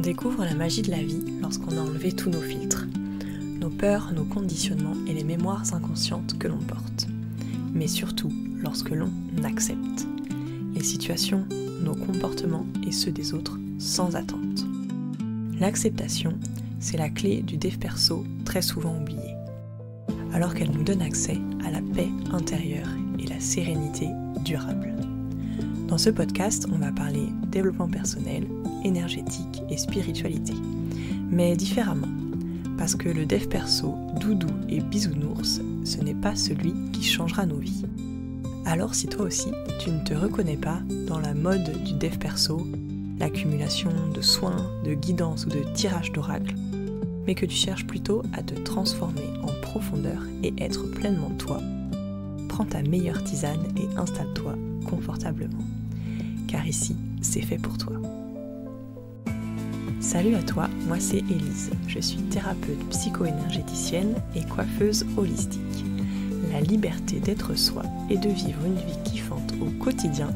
découvre la magie de la vie lorsqu'on a enlevé tous nos filtres, nos peurs, nos conditionnements et les mémoires inconscientes que l'on porte. Mais surtout lorsque l'on accepte les situations, nos comportements et ceux des autres sans attente. L'acceptation, c'est la clé du dev perso très souvent oubliée, alors qu'elle nous donne accès à la paix intérieure et la sérénité durable. Dans ce podcast, on va parler développement personnel, énergétique et spiritualité, mais différemment, parce que le dev perso, doudou et bisounours, ce n'est pas celui qui changera nos vies. Alors si toi aussi, tu ne te reconnais pas dans la mode du dev perso, l'accumulation de soins, de guidance ou de tirage d'oracle, mais que tu cherches plutôt à te transformer en profondeur et être pleinement toi, prends ta meilleure tisane et installe-toi confortablement, car ici, c'est fait pour toi. Salut à toi, moi c'est Élise, je suis thérapeute psycho-énergéticienne et coiffeuse holistique. La liberté d'être soi et de vivre une vie kiffante au quotidien,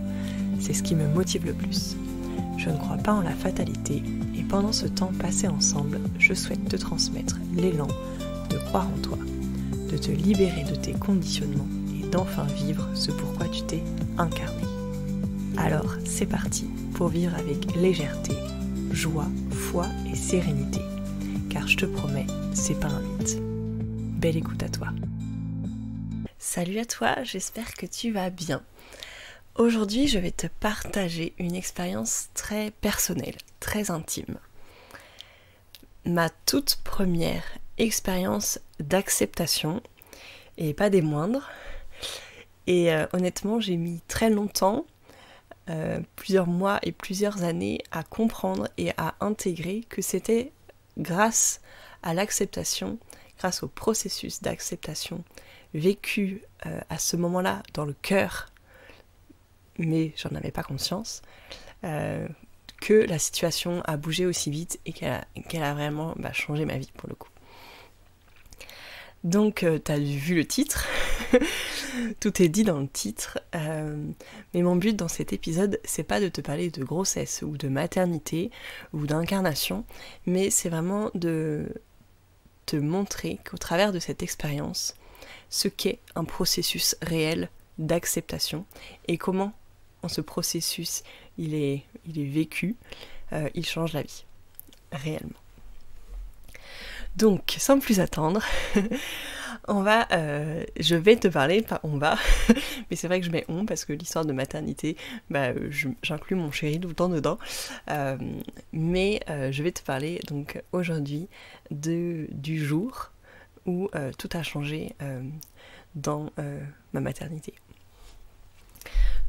c'est ce qui me motive le plus. Je ne crois pas en la fatalité et pendant ce temps passé ensemble, je souhaite te transmettre l'élan de croire en toi, de te libérer de tes conditionnements et d'enfin vivre ce pourquoi tu t'es incarné. Alors c'est parti pour vivre avec légèreté, joie, foi et sérénité, car je te promets, c'est pas un mythe. Belle écoute à toi. Salut à toi, j'espère que tu vas bien. Aujourd'hui, je vais te partager une expérience très personnelle, très intime. Ma toute première expérience d'acceptation, et pas des moindres. Et honnêtement, j'ai mis très longtemps, plusieurs mois et plusieurs années, à comprendre et à intégrer que c'était grâce à l'acceptation, grâce au processus d'acceptation vécu à ce moment-là dans le cœur, mais j'en avais pas conscience, que la situation a bougé aussi vite et qu'elle a vraiment changé ma vie pour le coup. Donc t'as vu le titre, tout est dit dans le titre, mais mon but dans cet épisode, c'est pas de te parler de grossesse ou de maternité ou d'incarnation, mais c'est vraiment de te montrer qu'au travers de cette expérience, ce qu'est un processus réel d'acceptation et comment en ce processus il est vécu, il change la vie, réellement. Donc, sans plus attendre, je vais te parler, pas on va, mais c'est vrai que je mets on parce que l'histoire de maternité, j'inclus mon chéri tout le temps dedans, mais je vais te parler donc aujourd'hui du jour où tout a changé dans ma maternité.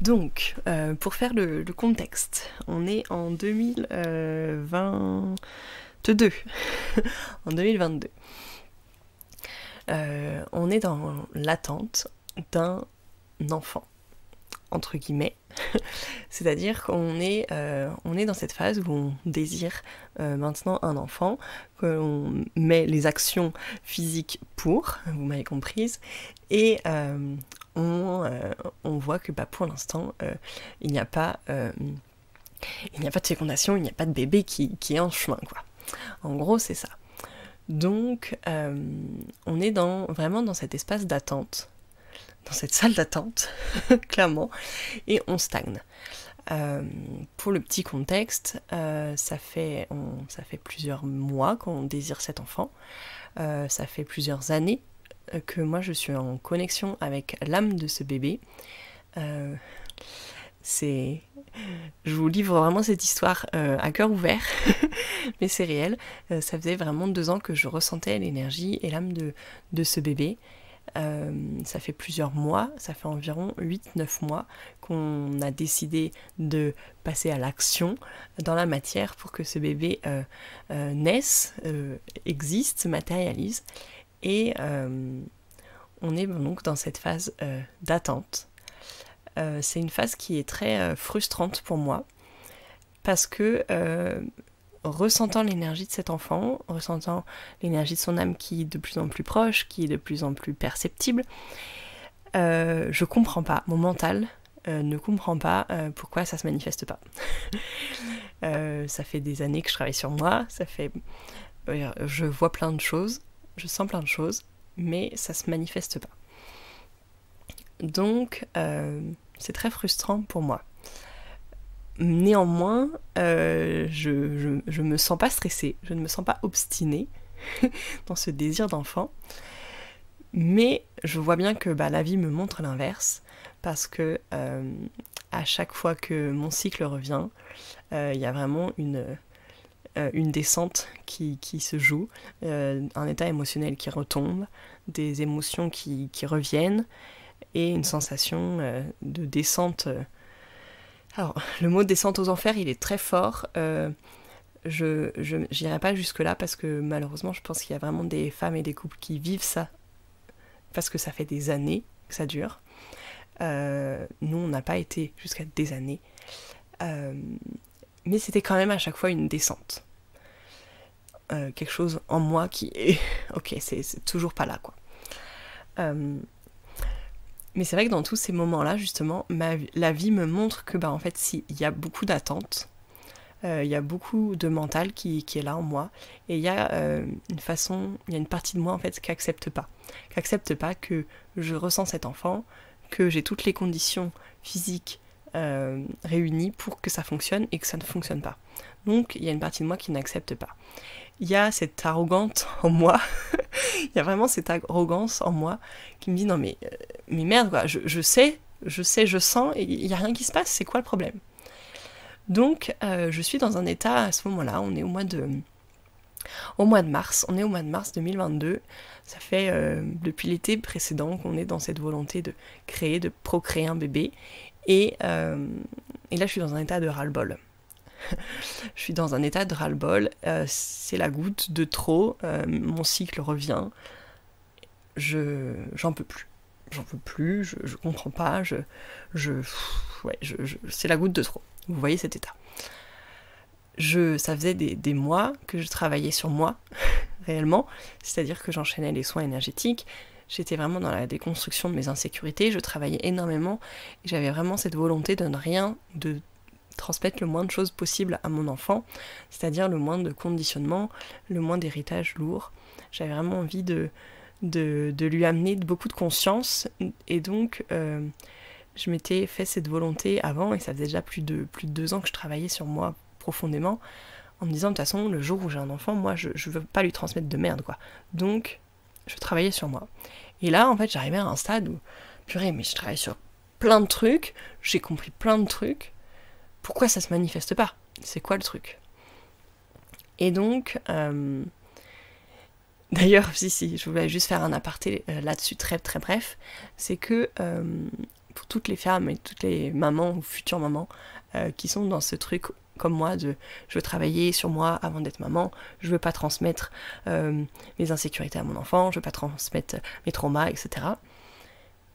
Donc, pour faire le contexte, on est en 2022. En 2022. On est dans l'attente d'un enfant, entre guillemets. C'est-à-dire qu'on est dans cette phase où on désire maintenant un enfant, qu'on met les actions physiques pour, vous m'avez comprise, et on voit que pour l'instant, il n'y a pas de fécondation, il n'y a pas de bébé qui est en chemin, quoi. En gros, c'est ça. Donc, on est vraiment dans cet espace d'attente, dans cette salle d'attente, clairement, et on stagne. Pour le petit contexte, ça fait plusieurs mois qu'on désire cet enfant, ça fait plusieurs années que moi je suis en connexion avec l'âme de ce bébé. Je vous livre vraiment cette histoire à cœur ouvert, mais c'est réel. Ça faisait vraiment 2 ans que je ressentais l'énergie et l'âme de ce bébé. Ça fait plusieurs mois, ça fait environ 8-9 mois qu'on a décidé de passer à l'action dans la matière pour que ce bébé naisse, existe, se matérialise. Et on est donc dans cette phase d'attente. C'est une phase qui est très frustrante pour moi parce que ressentant l'énergie de cet enfant, ressentant l'énergie de son âme qui est de plus en plus proche, qui est de plus en plus perceptible, je comprends pas. Mon mental ne comprend pas pourquoi ça se manifeste pas. Ça fait des années que je travaille sur moi, je vois plein de choses, je sens plein de choses, mais ça se manifeste pas. Donc, c'est très frustrant pour moi. Néanmoins, je me sens pas stressée, je ne me sens pas obstinée dans ce désir d'enfant, mais je vois bien que la vie me montre l'inverse, parce que à chaque fois que mon cycle revient, il y a vraiment une descente qui se joue, un état émotionnel qui retombe, des émotions qui reviennent, et une sensation de descente. Alors, le mot descente aux enfers, il est très fort. Je n'irai pas jusque-là parce que malheureusement, je pense qu'il y a vraiment des femmes et des couples qui vivent ça, parce que ça fait des années que ça dure. Nous, on n'a pas été jusqu'à des années. Mais c'était quand même à chaque fois une descente. Quelque chose en moi qui est... Ok, c'est toujours pas là, quoi. Mais c'est vrai que dans tous ces moments-là, justement, la vie me montre que, en fait, si, il y a beaucoup d'attentes, il y a beaucoup de mental qui est là en moi, et il y a une partie de moi, en fait, qui accepte pas que je ressens cet enfant, que j'ai toutes les conditions physiques réunies pour que ça fonctionne et que ça ne fonctionne pas. Donc, il y a une partie de moi qui n'accepte pas. Il y a cette arrogance en moi, il y a vraiment cette arrogance en moi qui me dit non mais merde quoi, je sais, je sens et il n'y a rien qui se passe, c'est quoi le problème? Donc je suis dans un état à ce moment-là, on est au mois de mars 2022, ça fait depuis l'été précédent qu'on est dans cette volonté de procréer un bébé, et là je suis dans un état de ras-le-bol. Je suis dans un état de ras-le-bol, c'est la goutte de trop, mon cycle revient, j'en peux plus, je comprends pas, c'est la goutte de trop, vous voyez cet état. Ça faisait des mois que je travaillais sur moi, réellement, c'est-à-dire que j'enchaînais les soins énergétiques, j'étais vraiment dans la déconstruction de mes insécurités, je travaillais énormément, et j'avais vraiment cette volonté de transmettre le moins de choses possible à mon enfant, c'est-à-dire le moins de conditionnement, le moins d'héritage lourd. J'avais vraiment envie de lui amener beaucoup de conscience, et donc je m'étais fait cette volonté avant, et ça faisait déjà plus de 2 ans que je travaillais sur moi profondément, en me disant de toute façon, le jour où j'ai un enfant, moi je veux pas lui transmettre de merde, quoi. Donc je travaillais sur moi. Et là, en fait, j'arrivais à un stade où, purée, mais je travaille sur plein de trucs, j'ai compris plein de trucs, pourquoi ça se manifeste pas? C'est quoi le truc? Et donc, d'ailleurs, si, je voulais juste faire un aparté là-dessus très très bref, c'est que pour toutes les femmes et toutes les mamans ou futures mamans qui sont dans ce truc comme moi de je veux travailler sur moi avant d'être maman, je veux pas transmettre mes insécurités à mon enfant, je veux pas transmettre mes traumas, etc.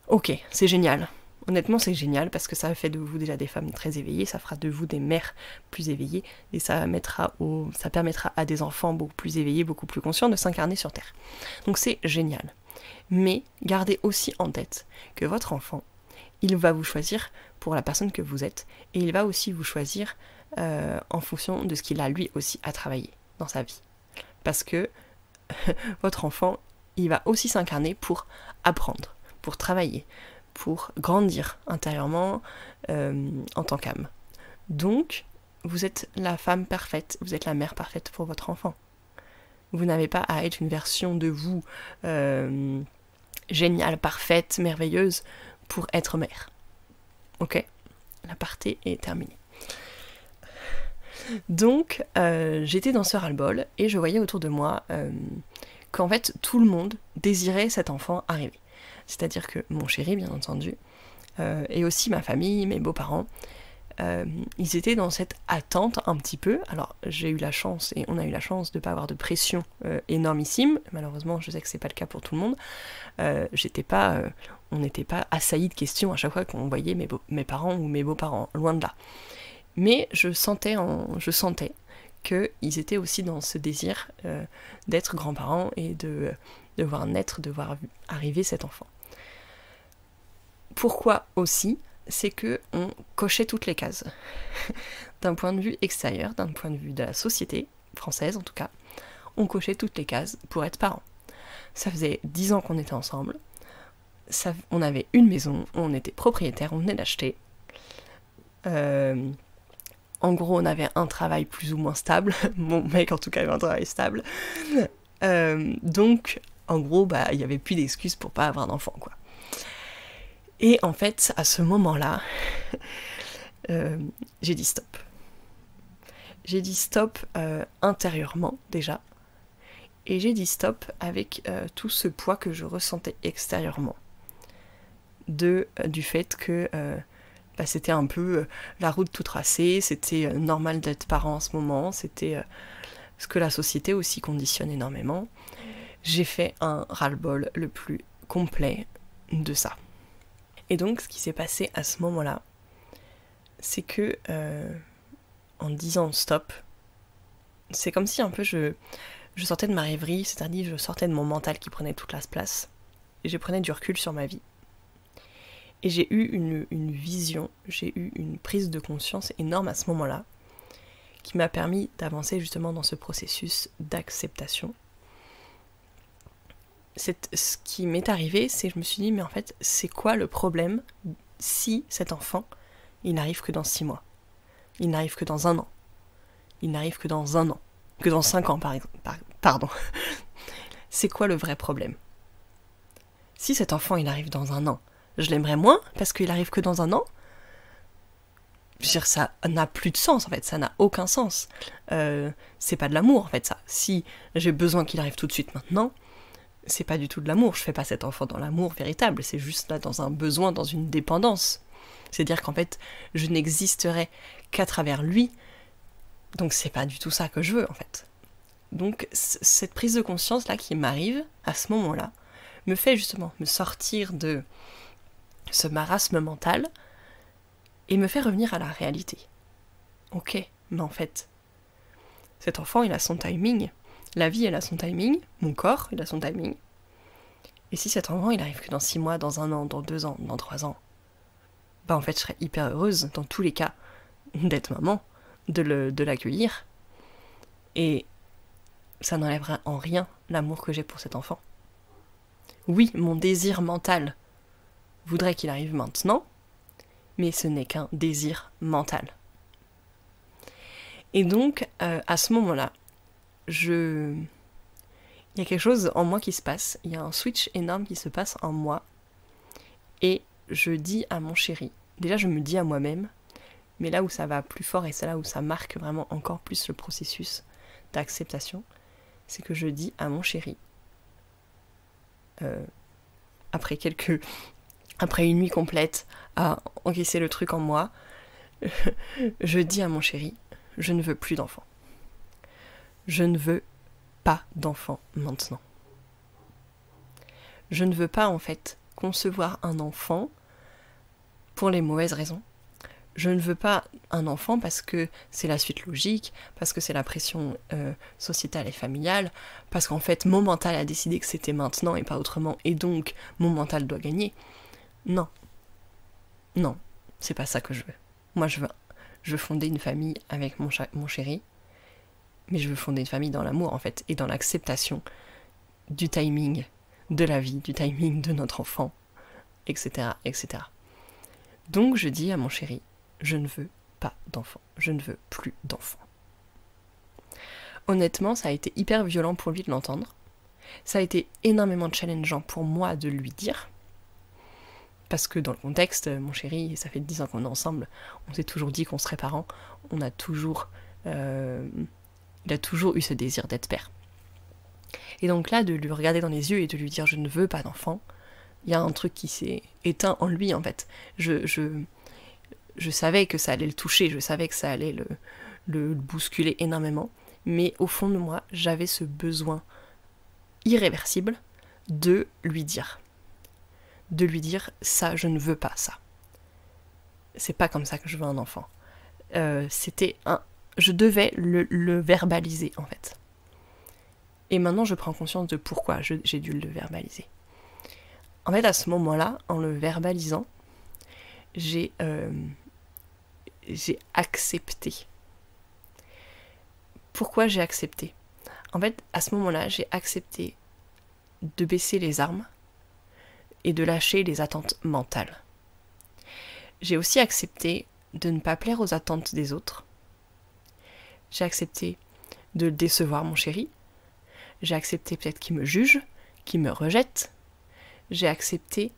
Ok, c'est génial. Honnêtement, c'est génial parce que ça fait de vous déjà des femmes très éveillées, ça fera de vous des mères plus éveillées, et ça permettra à des enfants beaucoup plus éveillés, beaucoup plus conscients de s'incarner sur Terre. Donc c'est génial. Mais gardez aussi en tête que votre enfant, il va vous choisir pour la personne que vous êtes, et il va aussi vous choisir en fonction de ce qu'il a lui aussi à travailler dans sa vie. Parce que votre enfant, il va aussi s'incarner pour apprendre, pour travailler, pour grandir intérieurement en tant qu'âme. Donc, vous êtes la femme parfaite, vous êtes la mère parfaite pour votre enfant. Vous n'avez pas à être une version de vous géniale, parfaite, merveilleuse pour être mère. Ok? L'aparté est terminée. Donc, j'étais dans ce ras-le-bol et je voyais autour de moi qu'en fait, tout le monde désirait cet enfant arriver. C'est-à-dire que mon chéri, bien entendu, et aussi ma famille, mes beaux-parents, ils étaient dans cette attente un petit peu. Alors j'ai eu la chance, et on a eu la chance de ne pas avoir de pression énormissime. Malheureusement, je sais que c'est pas le cas pour tout le monde. On n'était pas assaillis de questions à chaque fois qu'on voyait mes parents ou mes beaux-parents, loin de là. Mais je sentais qu'ils étaient aussi dans ce désir d'être grands-parents et de voir naître, de voir arriver cet enfant. Pourquoi aussi? c'est que on cochait toutes les cases. D'un point de vue extérieur, d'un point de vue de la société française en tout cas, on cochait toutes les cases pour être parents. Ça faisait 10 ans qu'on était ensemble, on avait une maison, on était propriétaire, on venait d'acheter. En gros, on avait un travail plus ou moins stable. Mon mec, en tout cas, avait un travail stable. Donc, en gros, il n'y avait plus d'excuses pour pas avoir d'enfant, quoi. Et en fait, à ce moment-là, j'ai dit stop. J'ai dit stop intérieurement, déjà. Et j'ai dit stop avec tout ce poids que je ressentais extérieurement. Du fait que c'était un peu la route tout tracée, c'était normal d'être parent en ce moment, c'était ce que la société aussi conditionne énormément. J'ai fait un ras-le-bol le plus complet de ça. Et donc, ce qui s'est passé à ce moment-là, c'est que, en disant stop, c'est comme si un peu je sortais de ma rêverie, c'est-à-dire je sortais de mon mental qui prenait toute la place, et je prenais du recul sur ma vie. Et j'ai eu une vision, j'ai eu une prise de conscience énorme à ce moment-là, qui m'a permis d'avancer justement dans ce processus d'acceptation. Ce qui m'est arrivé, c'est que je me suis dit, mais en fait, c'est quoi le problème si cet enfant, il n'arrive que dans 6 mois, il n'arrive que dans 1 an, il n'arrive que dans 1 an, que dans 5 ans par exemple, pardon. C'est quoi le vrai problème? Si cet enfant, il arrive dans 1 an, je l'aimerais moins parce qu'il arrive que dans 1 an. Je veux dire, ça n'a plus de sens en fait, ça n'a aucun sens. C'est pas de l'amour en fait ça. Si j'ai besoin qu'il arrive tout de suite maintenant, c'est pas du tout de l'amour. Je fais pas cet enfant dans l'amour véritable, c'est juste là dans un besoin, dans une dépendance. C'est-à-dire qu'en fait, je n'existerai qu'à travers lui. Donc c'est pas du tout ça que je veux en fait. Donc cette prise de conscience là qui m'arrive à ce moment-là me fait justement me sortir de ce marasme mental et me fait revenir à la réalité. Ok, mais en fait, cet enfant il a son timing, la vie elle a son timing, mon corps il a son timing. Et si cet enfant il arrive que dans 6 mois, dans 1 an, dans 2 ans, dans 3 ans, en fait je serais hyper heureuse dans tous les cas d'être maman, de l'accueillir. Et ça n'enlèvera en rien l'amour que j'ai pour cet enfant. Oui, mon désir mental voudrait qu'il arrive maintenant, mais ce n'est qu'un désir mental. Et donc, à ce moment-là, il y a quelque chose en moi qui se passe, il y a un switch énorme qui se passe en moi, et je dis à mon chéri, déjà je me dis à moi-même, mais là où ça va plus fort, et c'est là où ça marque vraiment encore plus le processus d'acceptation, c'est que je dis à mon chéri, après une nuit complète à encaisser le truc en moi, je dis à mon chéri, je ne veux plus d'enfants. Je ne veux pas d'enfants maintenant. Je ne veux pas en fait concevoir un enfant pour les mauvaises raisons. Je ne veux pas un enfant parce que c'est la suite logique, parce que c'est la pression sociétale et familiale, parce qu'en fait mon mental a décidé que c'était maintenant et pas autrement, et donc mon mental doit gagner. Non, c'est pas ça que je veux. Moi je veux fonder une famille avec mon chéri, mais je veux fonder une famille dans l'amour en fait, et dans l'acceptation du timing de la vie, du timing de notre enfant, etc., etc. Donc je dis à mon chéri, je ne veux pas d'enfants, je ne veux plus d'enfants. Honnêtement, ça a été hyper violent pour lui de l'entendre. Ça a été énormément challengeant pour moi de lui dire. Parce que dans le contexte, mon chéri, ça fait 10 ans qu'on est ensemble, on s'est toujours dit qu'on serait parents, il a toujours eu ce désir d'être père. Et donc là, de lui regarder dans les yeux et de lui dire je ne veux pas d'enfant, il y a un truc qui s'est éteint en lui en fait. Je savais que ça allait le toucher, je savais que ça allait le bousculer énormément, mais au fond de moi, j'avais ce besoin irréversible de lui dire ça, je ne veux pas ça. C'est pas comme ça que je veux un enfant. Je devais le verbaliser en fait. Et maintenant je prends conscience de pourquoi j'ai dû le verbaliser. En fait, à ce moment-là, en le verbalisant, j'ai accepté. Pourquoi j'ai accepté ? En fait, à ce moment-là, j'ai accepté de baisser les armes et de lâcher les attentes mentales. J'ai aussi accepté de ne pas plaire aux attentes des autres. J'ai accepté de décevoir mon chéri. J'ai accepté peut-être qu'il me juge, qu'il me rejette. J'ai accepté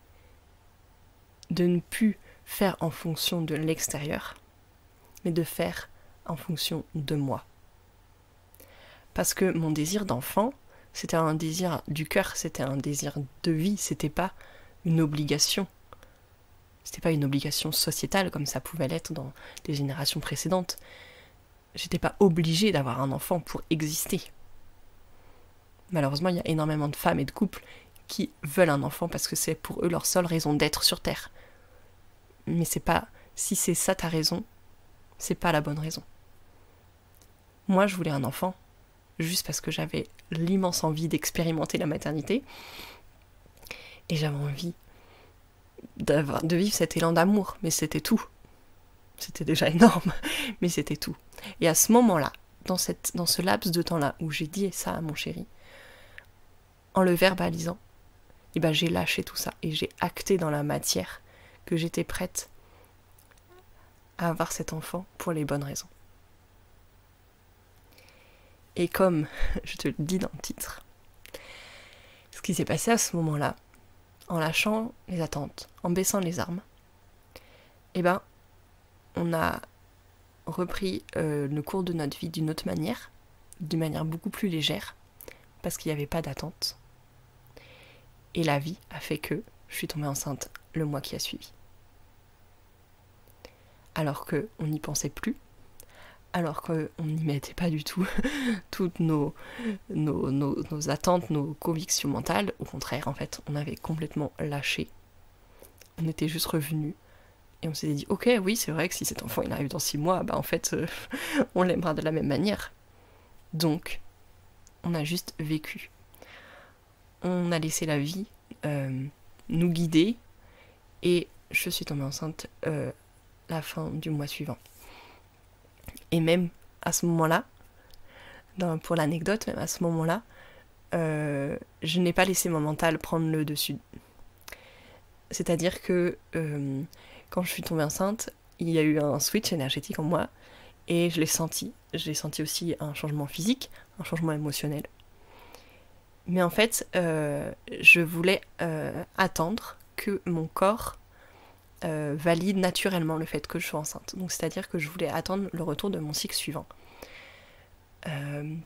de ne plus faire en fonction de l'extérieur, mais de faire en fonction de moi. Parce que mon désir d'enfant, c'était un désir du cœur, c'était un désir de vie, c'était pas une obligation. C'était pas une obligation sociétale comme ça pouvait l'être dans des générations précédentes. J'étais pas obligée d'avoir un enfant pour exister. Malheureusement, il y a énormément de femmes et de couples qui veulent un enfant parce que c'est pour eux leur seule raison d'être sur Terre. Mais c'est pas, si c'est ça ta raison, c'est pas la bonne raison. Moi, je voulais un enfant juste parce que j'avais l'immense envie d'expérimenter la maternité et j'avais envie de vivre cet élan d'amour, mais c'était tout. C'était déjà énorme, mais c'était tout. Et à ce moment-là, dans ce laps de temps-là où j'ai dit ça à mon chéri, en le verbalisant, et ben j'ai lâché tout ça et j'ai acté dans la matière que j'étais prête à avoir cet enfant pour les bonnes raisons. Et comme je te le dis dans le titre, ce qui s'est passé à ce moment-là, en lâchant les attentes, en baissant les armes, eh ben, on a repris le cours de notre vie d'une autre manière, d'une manière beaucoup plus légère, parce qu'il n'y avait pas d'attente. Et la vie a fait que je suis tombée enceinte le mois qui a suivi. Alors qu'on n'y pensait plus, alors qu'on n'y mettait pas du tout toutes nos attentes, nos convictions mentales. Au contraire, en fait, on avait complètement lâché. On était juste revenus et on s'est dit, ok, oui, c'est vrai que si cet enfant il arrive dans 6 mois, bah en fait, on l'aimera de la même manière. Donc, on a juste vécu. On a laissé la vie nous guider et je suis tombée enceinte la fin du mois suivant. Et même à ce moment-là, pour l'anecdote, même à ce moment-là, je n'ai pas laissé mon mental prendre le dessus. C'est-à-dire que quand je suis tombée enceinte, il y a eu un switch énergétique en moi et je l'ai senti. J'ai senti aussi un changement physique, un changement émotionnel. Mais en fait, je voulais attendre que mon corps valide naturellement le fait que je sois enceinte. Donc c'est-à-dire que je voulais attendre le retour de mon cycle suivant.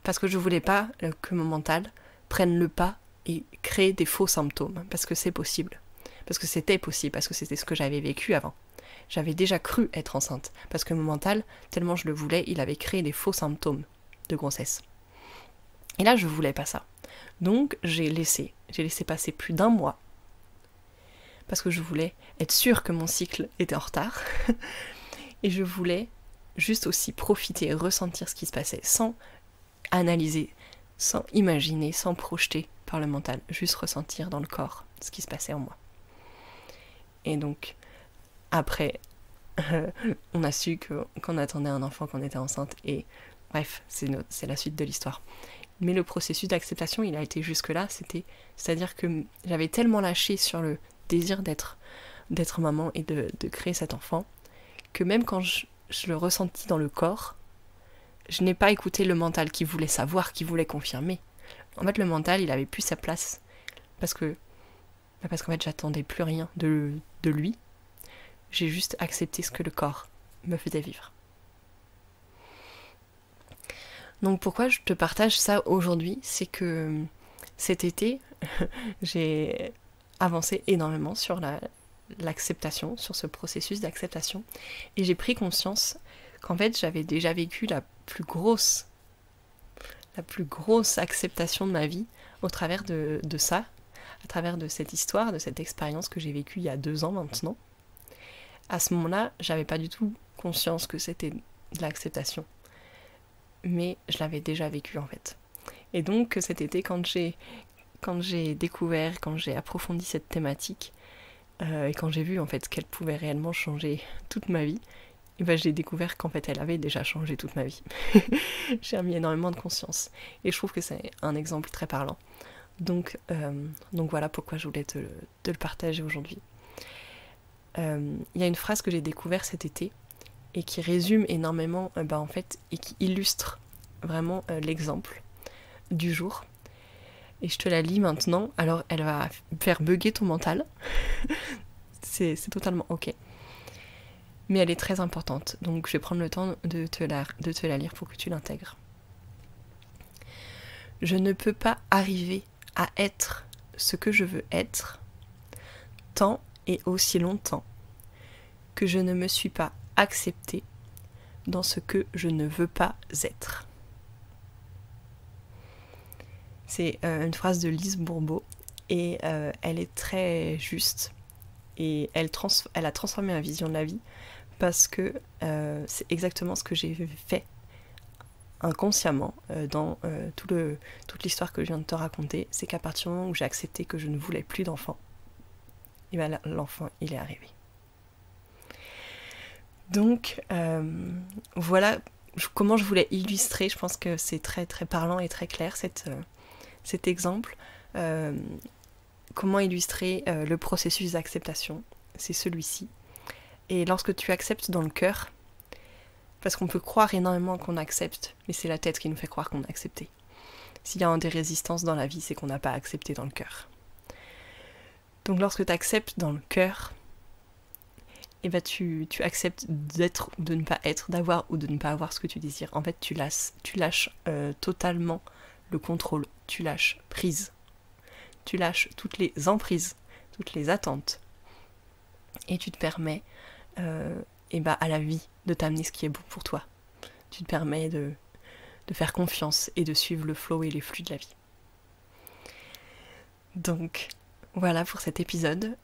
Parce que je voulais pas que mon mental prenne le pas et crée des faux symptômes. Parce que c'est possible. Parce que c'était possible. Parce que c'était ce que j'avais vécu avant. J'avais déjà cru être enceinte. Parce que mon mental, tellement je le voulais, il avait créé des faux symptômes de grossesse. Et là, je voulais pas ça. Donc j'ai laissé passer plus d'1 mois parce que je voulais être sûre que mon cycle était en retard et je voulais juste aussi profiter et ressentir ce qui se passait sans analyser, sans imaginer, sans projeter par le mental, juste ressentir dans le corps ce qui se passait en moi. Et donc après on a su qu'on attendait un enfant, qu'on était enceinte et bref, c'est la suite de l'histoire. Mais le processus d'acceptation, il a été jusque-là, c'est-à-dire que j'avais tellement lâché sur le désir d'être maman et de créer cet enfant, que même quand je le ressentis dans le corps, je n'ai pas écouté le mental qui voulait savoir, qui voulait confirmer. En fait, le mental, il avait plus sa place, parce qu'en fait, j'attendais plus rien de lui. J'ai juste accepté ce que le corps me faisait vivre. Donc pourquoi je te partage ça aujourd'hui, c'est que cet été, j'ai avancé énormément sur l'acceptation, sur ce processus d'acceptation, et j'ai pris conscience qu'en fait j'avais déjà vécu la plus grosse acceptation de ma vie au travers de ça, à travers de cette histoire, de cette expérience que j'ai vécue il y a 2 ans maintenant. À ce moment-là, j'avais pas du tout conscience que c'était de l'acceptation. Mais je l'avais déjà vécu en fait. Et donc cet été, quand j'ai découvert, quand j'ai approfondi cette thématique, et quand j'ai vu en fait qu'elle pouvait réellement changer toute ma vie, et ben, j'ai découvert qu'en fait elle avait déjà changé toute ma vie. J'ai remis énormément de conscience et je trouve que c'est un exemple très parlant. Donc voilà pourquoi je voulais te le partager aujourd'hui. Il y a une phrase que j'ai découverte cet été et qui résume énormément en fait, et qui illustre vraiment l'exemple du jour. Et je te la lis maintenant. Alors elle va faire bugger ton mental. c'est totalement ok. Mais elle est très importante. Donc je vais prendre le temps de te la lire pour que tu l'intègres. Je ne peux pas arriver à être ce que je veux être tant et aussi longtemps que je ne me suis pas acceptée dans ce que je ne veux pas être. C'est une phrase de Lise Bourbeau et elle est très juste et elle a transformé ma vision de la vie parce que c'est exactement ce que j'ai fait inconsciemment dans toute l'histoire que je viens de te raconter. C'est qu'à partir du moment où j'ai accepté que je ne voulais plus d'enfant, et ben l'enfant il est arrivé. Donc voilà comment je voulais illustrer. Je pense que c'est très très parlant et très clair cet exemple. Comment illustrer le processus d'acceptation, c'est celui-ci. Et lorsque tu acceptes dans le cœur, parce qu'on peut croire énormément qu'on accepte, mais c'est la tête qui nous fait croire qu'on a accepté. S'il y a des résistances dans la vie, c'est qu'on n'a pas accepté dans le cœur. Donc lorsque tu acceptes dans le cœur, et ben tu acceptes d'être ou de ne pas être, d'avoir ou de ne pas avoir ce que tu désires. En fait, tu lâches totalement le contrôle, tu lâches prise. Tu lâches toutes les emprises, toutes les attentes. Et tu te permets à la vie de t'amener ce qui est bon pour toi. Tu te permets de faire confiance et de suivre le flow et les flux de la vie. Donc voilà pour cet épisode.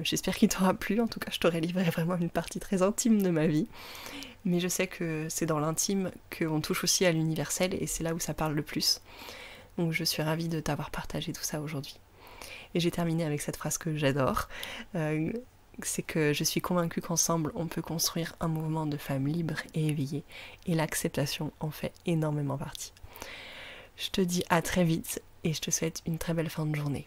J'espère qu'il t'aura plu. En tout cas, je t'aurais livré vraiment une partie très intime de ma vie. Mais je sais que c'est dans l'intime qu'on touche aussi à l'universel et c'est là où ça parle le plus. Donc je suis ravie de t'avoir partagé tout ça aujourd'hui. Et j'ai terminé avec cette phrase que j'adore. C'est que je suis convaincue qu'ensemble, on peut construire un mouvement de femmes libres et éveillées. Et l'acceptation en fait énormément partie. Je te dis à très vite et je te souhaite une très belle fin de journée.